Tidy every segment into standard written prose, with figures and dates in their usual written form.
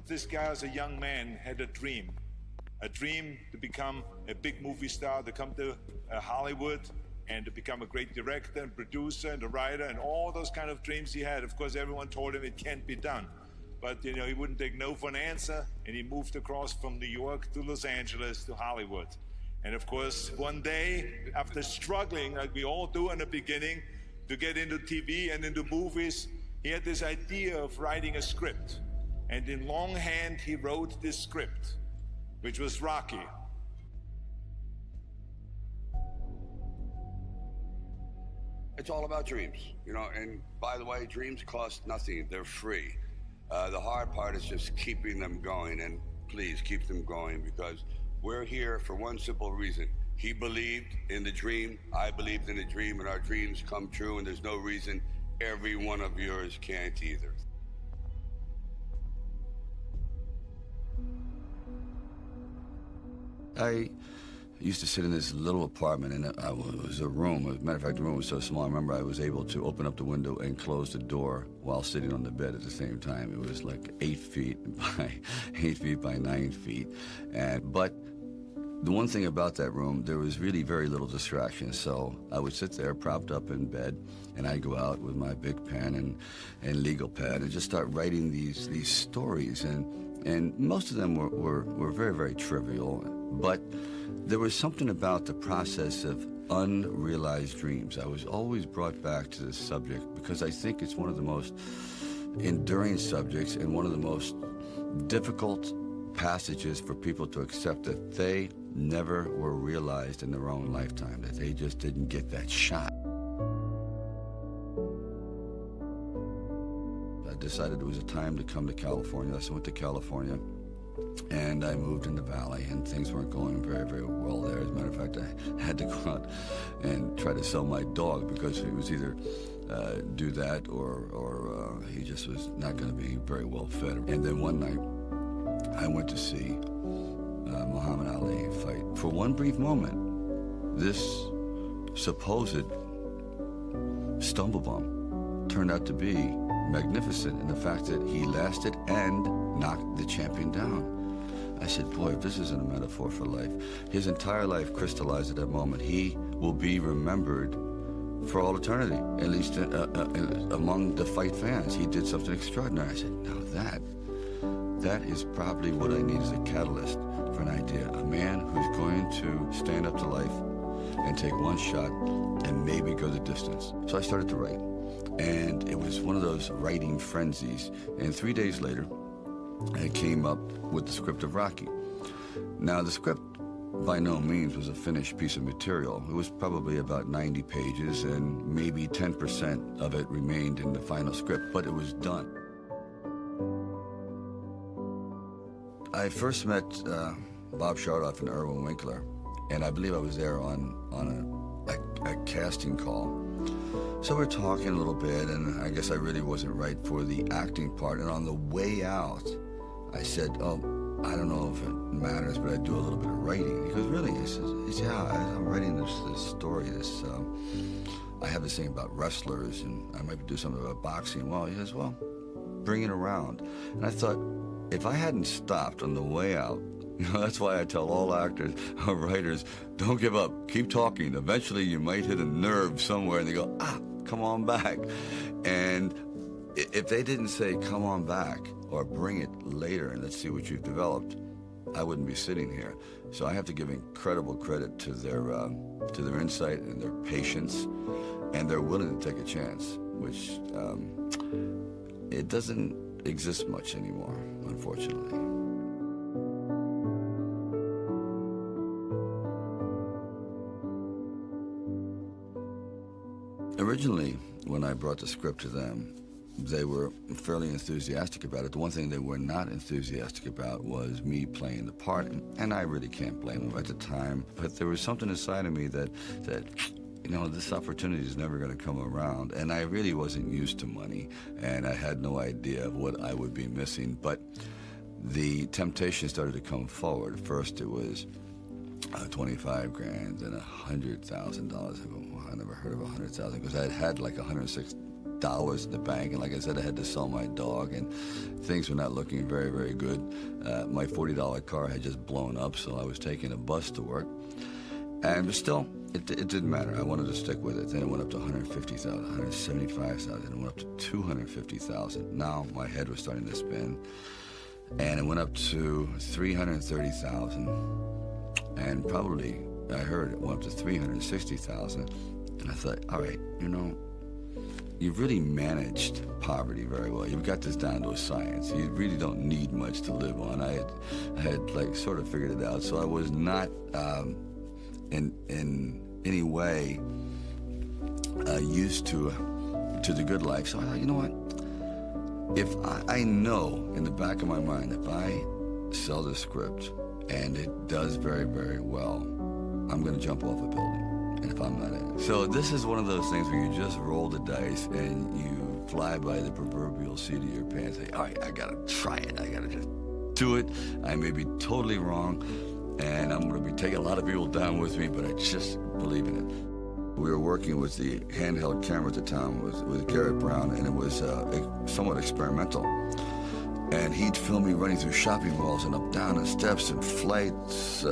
This guy as a young man had a dream to become a big movie star, to come to Hollywood and to become a great director and producer and a writer and all those kind of dreams he had. Of course, everyone told him it can't be done. But, you know, he wouldn't take no for an answer, and he moved across from New York to Los Angeles to Hollywood. And of course, one day, after struggling, like we all do in the beginning, to get into TV and into movies, he had this idea of writing a script. And in longhand, he wrote this script, which was Rocky. It's all about dreams, you know, and by the way, dreams cost nothing. They're free. The hard part is just keeping them going, and please keep them going, because we're here for one simple reason. He believed in the dream, I believed in the dream, and our dreams come true, and there's no reason every one of yours can't either. I used to sit in this little apartment, and it was a room. As a matter of fact, the room was so small, I remember I was able to open up the window and close the door while sitting on the bed at the same time. It was like 8 feet by 8 feet by 9 feet. But the one thing about that room, there was really very little distraction. So I would sit there propped up in bed, and I'd go out with my big pen and legal pad and just start writing these stories. And most of them were very, very trivial. But there was something about the process of unrealized dreams. I was always brought back to this subject because I think it's one of the most enduring subjects and one of the most difficult passages for people to accept, that they never were realized in their own lifetime, that they just didn't get that shot. I decided it was a time to come to California, so I went to California. And I moved in the valley, and things weren't going very, very well there. As a matter of fact, I had to go out and try to sell my dog because he was either do that or he just was not going to be very well fed. And then one night, I went to see Muhammad Ali fight. For one brief moment, this supposed stumble bum turned out to be magnificent in the fact that he lasted and knocked the champion down. I said, boy, if this isn't a metaphor for life. His entire life crystallized at that moment. He will be remembered for all eternity, at least among the fight fans. He did something extraordinary. I said, now that is probably what I need as a catalyst for an idea. A man who's going to stand up to life and take one shot and maybe go the distance. So I started to write. And it was one of those writing frenzies. And 3 days later, I came up with the script of Rocky. Now, the script by no means was a finished piece of material. It was probably about 90 pages, and maybe 10% of it remained in the final script, but it was done. I first met Bob Chardoff and Irwin Winkler, and I believe I was there on a casting call. So we're talking a little bit, and I guess I really wasn't right for the acting part. And on the way out, I said, oh, I don't know if it matters, but I do a little bit of writing. He goes, really? He says, yeah, I'm writing this story. I have this thing about wrestlers, and I might do something about boxing. Well, he says, well, bring it around. And I thought, if I hadn't stopped on the way out, you know, that's why I tell all actors or writers, don't give up, keep talking. Eventually you might hit a nerve somewhere and they go, come on back. And if they didn't say, come on back, or bring it later and let's see what you've developed, I wouldn't be sitting here. So I have to give incredible credit to their insight and their patience, and they're willing to take a chance, which it doesn't exist much anymore, unfortunately. Originally, when I brought the script to them, they were fairly enthusiastic about it. The one thing they were not enthusiastic about was me playing the part, and I really can't blame them at the time. But there was something inside of me that you know, this opportunity is never going to come around. And I really wasn't used to money, and I had no idea of what I would be missing. But the temptation started to come forward. First, it was $25 grand and $100,000. I never heard of $100,000 because I had like $106,000 dollars in the bank, and like I said, I had to sell my dog, and things were not looking very, very good. My $40 car had just blown up, so I was taking a bus to work, but still, it didn't matter. I wanted to stick with it. Then it went up to 150,000, 175,000, it went up to 250,000. Now my head was starting to spin, and it went up to 330,000, and probably I heard it went up to 360,000, and I thought, all right, you know, you've really managed poverty very well. You've got this down to a science. You really don't need much to live on. I had like sort of figured it out, so I was not in any way used to the good life. So I thought, you know what? If I know in the back of my mind, if I sell this script and it does very, very well, I'm going to jump off a building, and if I'm not in it. So this is one of those things where you just roll the dice and you fly by the proverbial seat of your pants. Say, all right, I got to try it. I got to just do it. I may be totally wrong, and I'm going to be taking a lot of people down with me, but I just believe in it. We were working with the handheld camera at the time with Garrett Brown, and it was somewhat experimental. And he'd film me running through shopping malls and up down the steps and flights,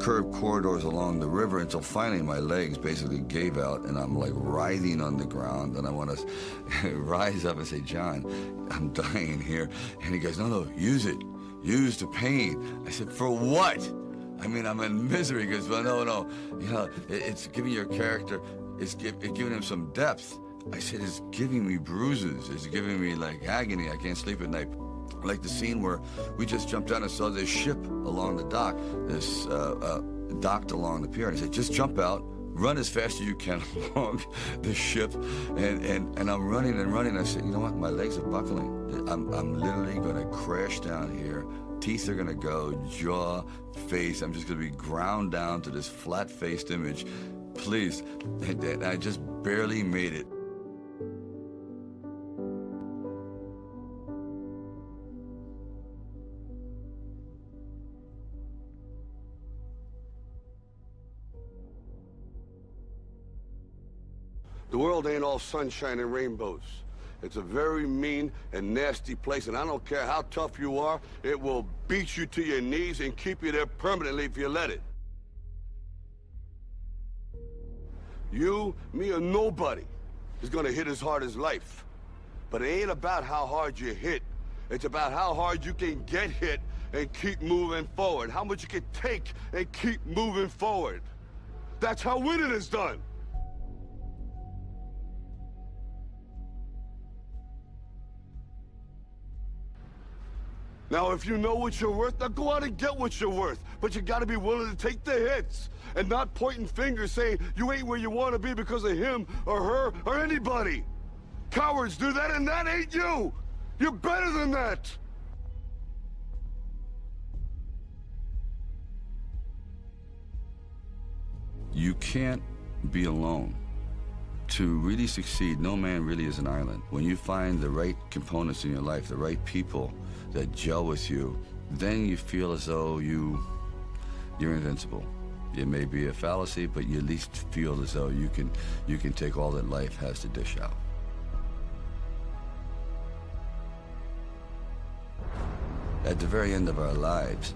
curved corridors along the river, until finally my legs basically gave out and I'm like writhing on the ground, and I want to rise up and say, John, I'm dying here. And he goes, no, use it. Use the pain. I said, for what? I mean, I'm in misery. He goes, well, no, you know, it's giving your character, it's giving him some depth. I said, it's giving me bruises. It's giving me like agony. I can't sleep at night. Like the scene where we just jumped down and saw this ship along the dock, this docked along the pier. And I said, just jump out, run as fast as you can along the ship. And I'm running and running. I said, you know what? My legs are buckling. I'm literally going to crash down here. Teeth are going to go, jaw, face. I'm just going to be ground down to this flat-faced image. Please. And I just barely made it. The world ain't all sunshine and rainbows. It's a very mean and nasty place, and I don't care how tough you are, it will beat you to your knees and keep you there permanently if you let it. You, me, or nobody is gonna hit as hard as life. But it ain't about how hard you hit. It's about how hard you can get hit and keep moving forward. How much you can take and keep moving forward. That's how winning is done. Now, if you know what you're worth, now go out and get what you're worth. But you gotta be willing to take the hits and not pointing fingers saying you ain't where you want to be because of him or her or anybody. Cowards do that, and that ain't you. You're better than that. You can't be alone. To really succeed, no man really is an island. When you find the right components in your life, the right people that gel with you, then you feel as though you're invincible. It may be a fallacy, but you at least feel as though you can take all that life has to dish out. At the very end of our lives,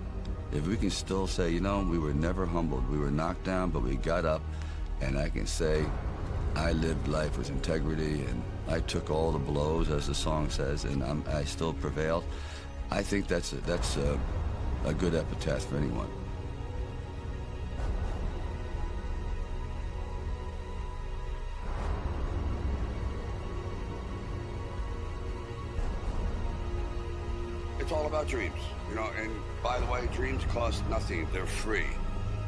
if we can still say, you know, we were never humbled, we were knocked down, but we got up, and I can say, I lived life with integrity, and I took all the blows, as the song says, and I still prevailed. I think that's a good epitaph for anyone. It's all about dreams, you know, and by the way, dreams cost nothing. They're free.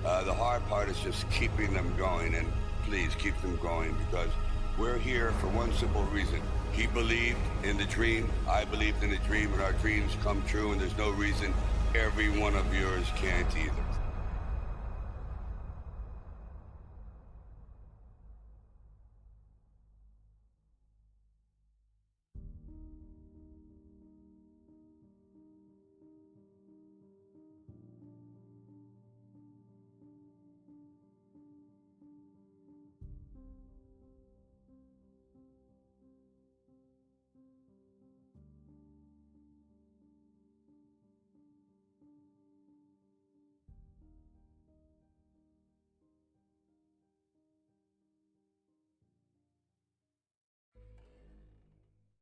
The hard part is just keeping them going, and please keep them going, because we're here for one simple reason. He believed in the dream, I believed in the dream, and our dreams come true, and there's no reason every one of yours can't either.